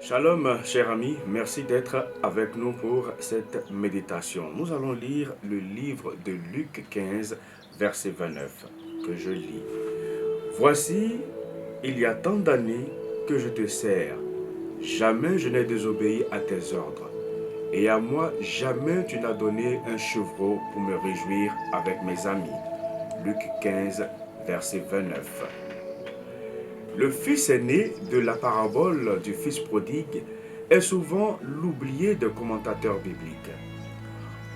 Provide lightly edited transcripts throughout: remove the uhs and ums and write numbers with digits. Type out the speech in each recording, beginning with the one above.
Shalom, cher ami, merci d'être avec nous pour cette méditation. Nous allons lire le livre de Luc 15, verset 29, que je lis. Voici, il y a tant d'années que je te sers, jamais je n'ai désobéi à tes ordres, et à moi jamais tu n'as donné un chevreau pour me réjouir avec mes amis. Luc 15, verset 29. Le fils aîné de la parabole du fils prodigue est souvent l'oublié des commentateurs bibliques.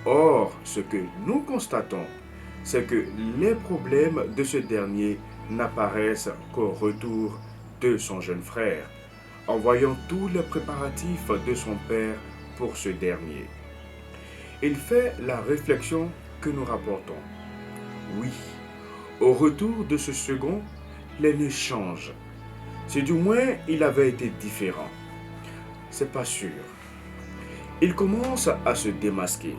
Or, ce que nous constatons, c'est que les problèmes de ce dernier n'apparaissent qu'au retour de son jeune frère, en voyant tous les préparatifs de son père pour ce dernier. Il fait la réflexion que nous rapportons. Oui, au retour de ce second, l'aîné change. Si du moins il avait été différent. C'est pas sûr. Il commence à se démasquer.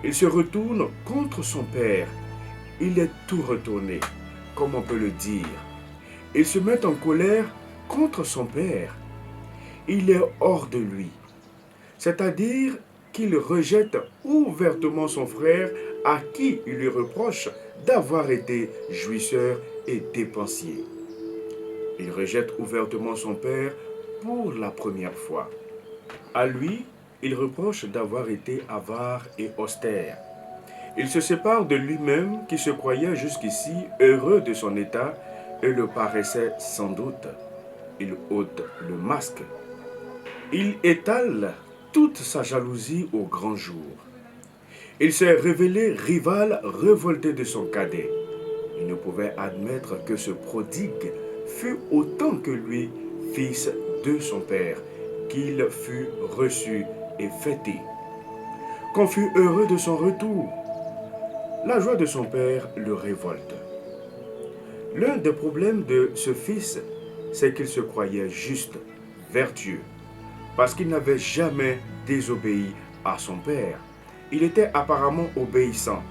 Il se retourne contre son père. Il est tout retourné, comme on peut le dire. Il se met en colère contre son père. Il est hors de lui. C'est-à-dire qu'il rejette ouvertement son frère à qui il lui reproche d'avoir été jouisseur et dépensier. Il rejette ouvertement son père pour la première fois. À lui, il reproche d'avoir été avare et austère. Il se sépare de lui-même qui se croyait jusqu'ici heureux de son état et le paraissait sans doute. Il ôte le masque. Il étale toute sa jalousie au grand jour. Il s'est révélé rival révolté de son cadet. Il ne pouvait admettre que ce prodigue fut autant que lui fils de son père, qu'il fut reçu et fêté, qu'on fut heureux de son retour. La joie de son père le révolte. L'un des problèmes de ce fils, c'est qu'il se croyait juste, vertueux, parce qu'il n'avait jamais désobéi à son père. Il était apparemment obéissant,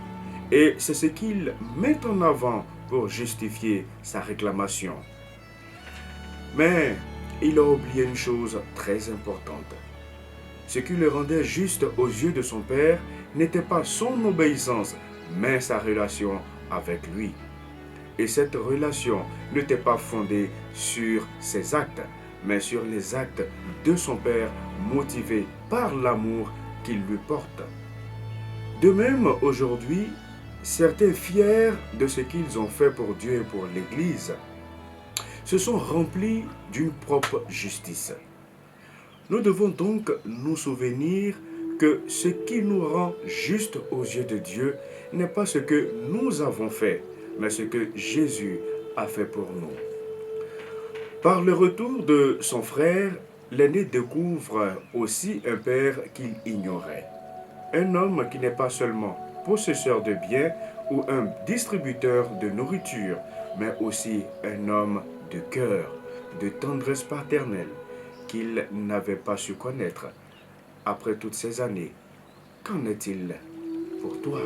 et c'est ce qu'il met en avant pour justifier sa réclamation. Mais il a oublié une chose très importante. Ce qui le rendait juste aux yeux de son père n'était pas son obéissance, mais sa relation avec lui. Et cette relation n'était pas fondée sur ses actes, mais sur les actes de son père motivés par l'amour qu'il lui porte. De même, aujourd'hui, certains fiers de ce qu'ils ont fait pour Dieu et pour l'Église se sont remplis d'une propre justice. Nous devons donc nous souvenir que ce qui nous rend juste aux yeux de Dieu n'est pas ce que nous avons fait, mais ce que Jésus a fait pour nous. Par le retour de son frère, l'aîné découvre aussi un père qu'il ignorait. Un homme qui n'est pas seulement possesseur de biens ou un distributeur de nourriture, mais aussi un homme de cœur, de tendresse paternelle, qu'il n'avait pas su connaître. Après toutes ces années, qu'en est-il pour toi?